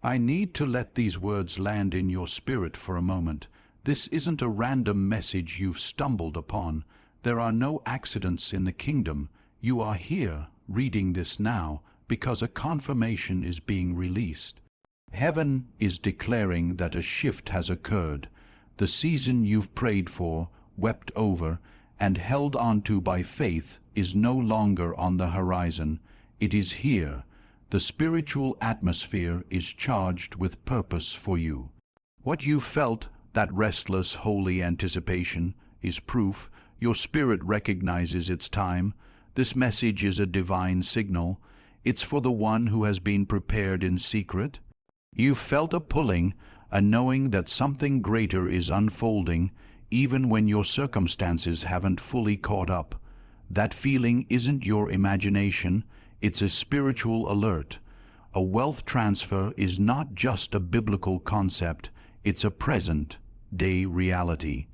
I need to let these words land in your spirit for a moment. This isn't a random message you've stumbled upon. There are no accidents in the kingdom. You are here, reading this now, because a confirmation is being released. Heaven is declaring that a shift has occurred. The season you've prayed for, wept over, and held on to by faith is no longer on the horizon. It is here. The spiritual atmosphere is charged with purpose for you. What you felt, that restless, holy anticipation, is proof. Your spirit recognizes its time. This message is a divine signal. It's for the one who has been prepared in secret. You've felt a pulling, a knowing that something greater is unfolding, even when your circumstances haven't fully caught up. That feeling isn't your imagination. It's a spiritual alert. A wealth transfer is not just a biblical concept, it's a present-day reality.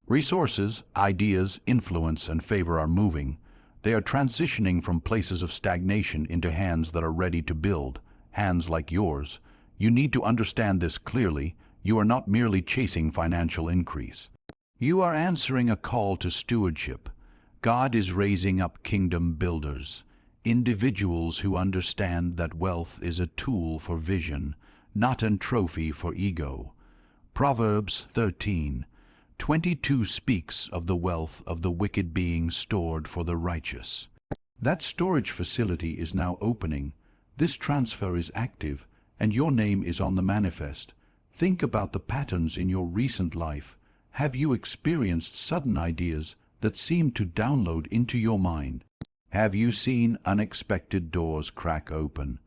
Resources, ideas, influence, and favor are moving. They are transitioning from places of stagnation into hands that are ready to build, hands like yours. You need to understand this clearly. You are not merely chasing financial increase. You are answering a call to stewardship. God is raising up kingdom builders. Individuals who understand that wealth is a tool for vision, not a trophy for ego. Proverbs 13:22 speaks of the wealth of the wicked being stored for the righteous. That storage facility is now opening. This transfer is active, and your name is on the manifest. Think about the patterns in your recent life. Have you experienced sudden ideas that seem to download into your mind? Have you seen unexpected doors crack open?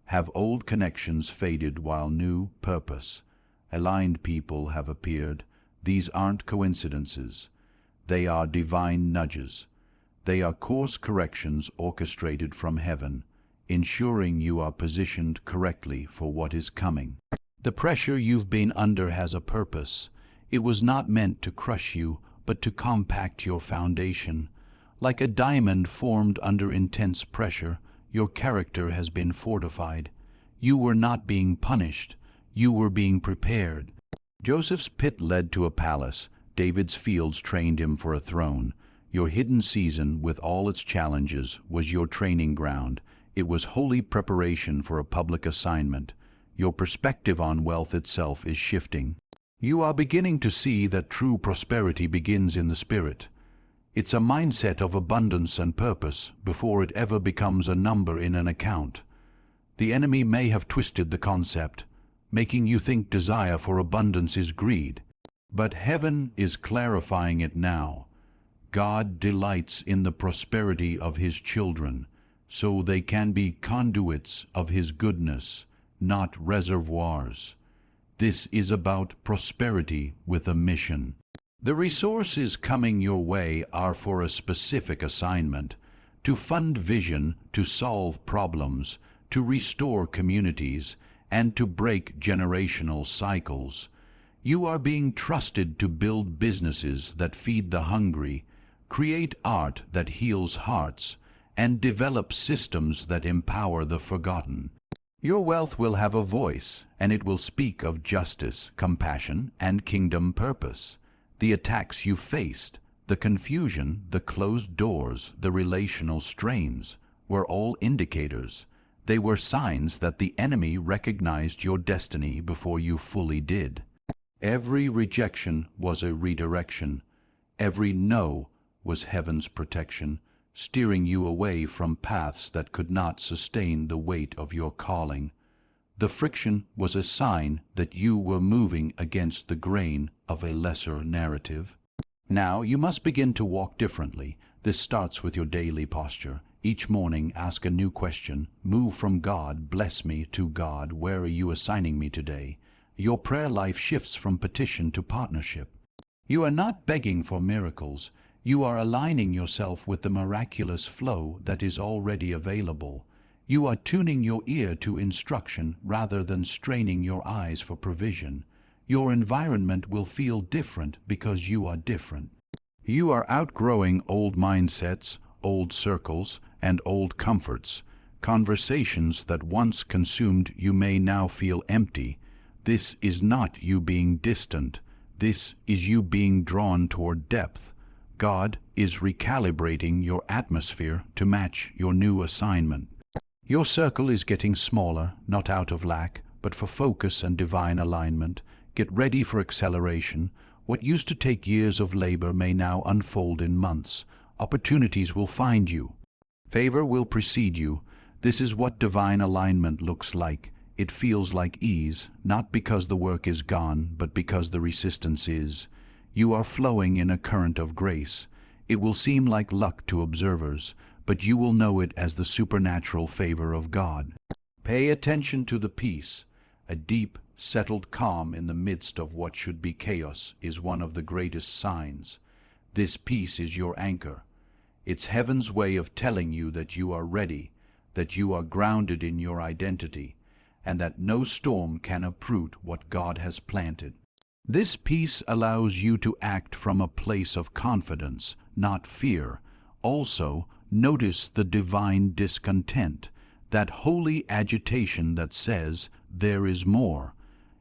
Have old connections faded while new purpose? Aligned people have appeared. These aren't coincidences. They are divine nudges. They are course corrections orchestrated from heaven, ensuring you are positioned correctly for what is coming. The pressure you've been under has a purpose. It was not meant to crush you, but to compact your foundation. Like a diamond formed under intense pressure, your character has been fortified. You were not being punished. You were being prepared. Joseph's pit led to a palace. David's fields trained him for a throne. Your hidden season, with all its challenges, was your training ground. It was holy preparation for a public assignment. Your perspective on wealth itself is shifting. You are beginning to see that true prosperity begins in the spirit. It's a mindset of abundance and purpose before it ever becomes a number in an account. The enemy may have twisted the concept, making you think desire for abundance is greed. But heaven is clarifying it now. God delights in the prosperity of His children, so they can be conduits of His goodness, not reservoirs. This is about prosperity with a mission. The resources coming your way are for a specific assignment: to fund vision, to solve problems, to restore communities, and to break generational cycles. You are being trusted to build businesses that feed the hungry, create art that heals hearts, and develop systems that empower the forgotten. Your wealth will have a voice, and it will speak of justice, compassion, and kingdom purpose. The attacks you faced, the confusion, the closed doors, the relational strains, were all indicators. They were signs that the enemy recognized your destiny before you fully did. Every rejection was a redirection. Every no was heaven's protection, steering you away from paths that could not sustain the weight of your calling. The friction was a sign that you were moving against the grain of a lesser narrative. Now you must begin to walk differently. This starts with your daily posture. Each morning, ask a new question. Move from God, bless me, to God, where are you assigning me today? Your prayer life shifts from petition to partnership. You are not begging for miracles. You are aligning yourself with the miraculous flow that is already available. You are tuning your ear to instruction rather than straining your eyes for provision. Your environment will feel different because you are different. You are outgrowing old mindsets, old circles, and old comforts. Conversations that once consumed you may now feel empty. This is not you being distant. This is you being drawn toward depth. God is recalibrating your atmosphere to match your new assignment. Your circle is getting smaller, not out of lack, but for focus and divine alignment. Get ready for acceleration. What used to take years of labor may now unfold in months. Opportunities will find you. Favor will precede you. This is what divine alignment looks like. It feels like ease, not because the work is gone, but because the resistance is. You are flowing in a current of grace. It will seem like luck to observers, but you will know it as the supernatural favor of God. Pay attention to the peace. A deep, settled calm in the midst of what should be chaos is one of the greatest signs. This peace is your anchor. It's heaven's way of telling you that you are ready, that you are grounded in your identity, and that no storm can uproot what God has planted. This peace allows you to act from a place of confidence, not fear. Also, notice the divine discontent, that holy agitation that says, there is more.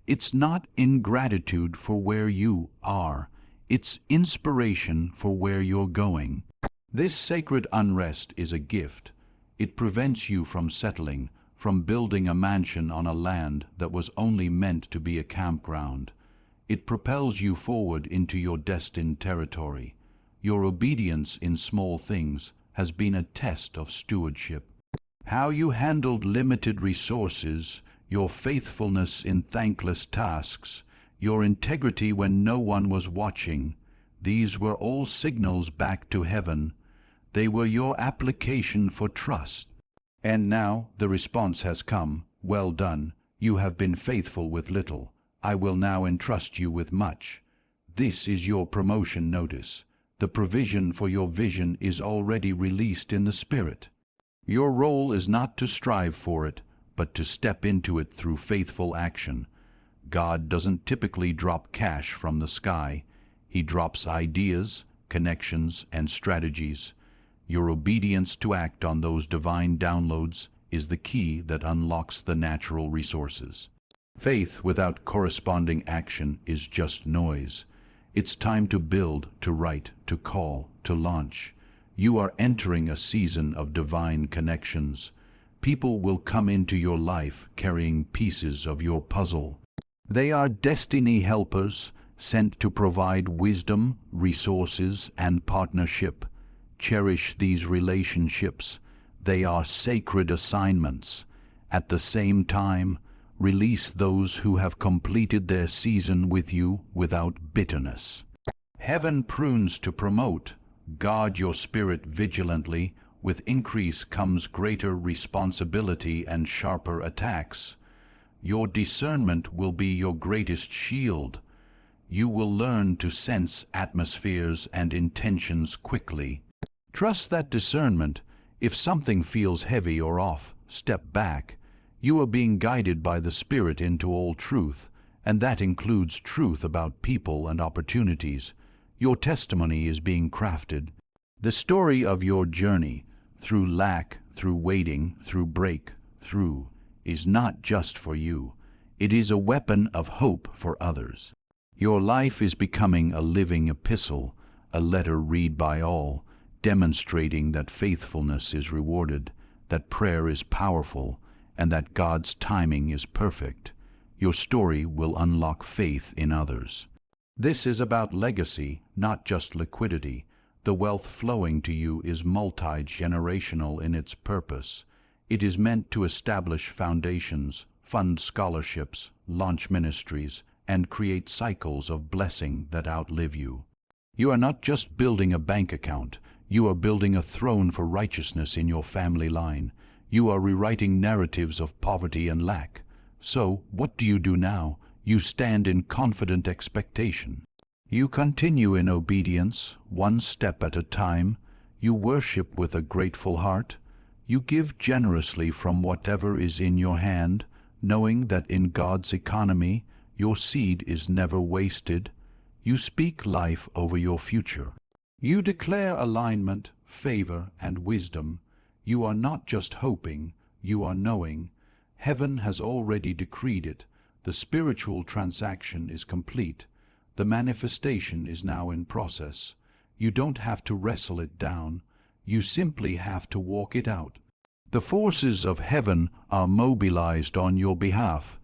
It's not ingratitude for where you are. It's inspiration for where you're going. This sacred unrest is a gift. It prevents you from settling, from building a mansion on a land that was only meant to be a campground. It propels you forward into your destined territory. Your obedience in small things has been a test of stewardship. How you handled limited resources, your faithfulness in thankless tasks, your integrity when no one was watching, these were all signals back to heaven. They were your application for trust. And now the response has come. Well done. You have been faithful with little. I will now entrust you with much. This is your promotion notice. The provision for your vision is already released in the Spirit. Your role is not to strive for it, but to step into it through faithful action. God doesn't typically drop cash from the sky. He drops ideas, connections, and strategies. Your obedience to act on those divine downloads is the key that unlocks the natural resources. Faith without corresponding action is just noise. It's time to build, to write, to call, to launch. You are entering a season of divine connections. People will come into your life carrying pieces of your puzzle. They are destiny helpers sent to provide wisdom, resources, and partnership. Cherish these relationships. They are sacred assignments. At the same time, release those who have completed their season with you without bitterness. Heaven prunes to promote. Guard your spirit vigilantly. With increase comes greater responsibility and sharper attacks. Your discernment will be your greatest shield. You will learn to sense atmospheres and intentions quickly. Trust that discernment. If something feels heavy or off, step back. You are being guided by the Spirit into all truth, and that includes truth about people and opportunities. Your testimony is being crafted. The story of your journey, through lack, through waiting, through breakthrough, is not just for you. It is a weapon of hope for others. Your life is becoming a living epistle, a letter read by all, demonstrating that faithfulness is rewarded, that prayer is powerful, and that God's timing is perfect. Your story will unlock faith in others. This is about legacy, not just liquidity. The wealth flowing to you is multi-generational in its purpose. It is meant to establish foundations, fund scholarships, launch ministries, and create cycles of blessing that outlive you. You are not just building a bank account. You are building a throne for righteousness in your family line. You are rewriting narratives of poverty and lack. So, what do you do now? You stand in confident expectation. You continue in obedience, one step at a time. You worship with a grateful heart. You give generously from whatever is in your hand, knowing that in God's economy, your seed is never wasted. You speak life over your future. You declare alignment, favor, and wisdom. You are not just hoping, you are knowing. Heaven has already decreed it. The spiritual transaction is complete. The manifestation is now in process. You don't have to wrestle it down. You simply have to walk it out. The forces of heaven are mobilized on your behalf.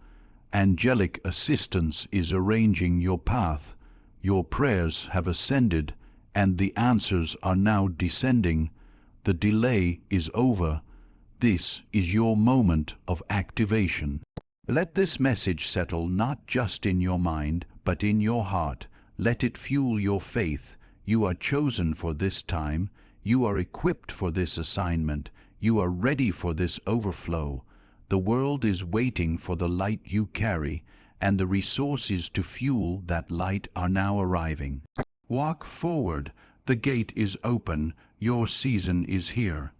Angelic assistance is arranging your path. Your prayers have ascended, and the answers are now descending. The delay is over. This is your moment of activation. Let this message settle not just in your mind, but in your heart. Let it fuel your faith. You are chosen for this time. You are equipped for this assignment. You are ready for this overflow. The world is waiting for the light you carry, and the resources to fuel that light are now arriving. Walk forward. The gate is open. Your season is here.